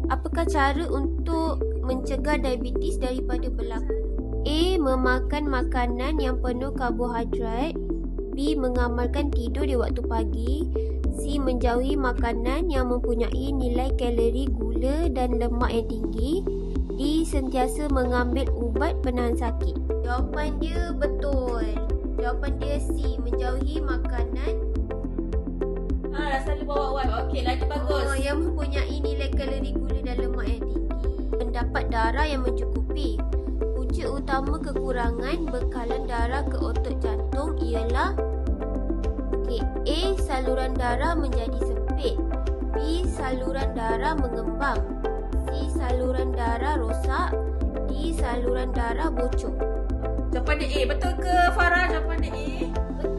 Apakah cara untuk mencegah diabetes daripada berlaku? A. Memakan makanan yang penuh karbohidrat. B. Mengamalkan tidur di waktu pagi. C. Menjauhi makanan yang mempunyai nilai kalori, gula dan lemak yang tinggi. D. Sentiasa mengambil ubat penahan sakit. Jawapan dia betul. Jawapan dia C. Menjauhi makanan Dah selalu bawa wipe. Okey, lagi bagus. yang mempunyai nilai kalori, gula dan lemak yang tinggi. Mendapat darah yang mencukupi. Punca utama kekurangan bekalan darah ke otot jantung ialah A. Saluran darah menjadi sempit. B. Saluran darah mengembang. C. Saluran darah rosak. D. Saluran darah bocor. Jawapan dia A. Betul ke Farah jawapan dia A? Betul.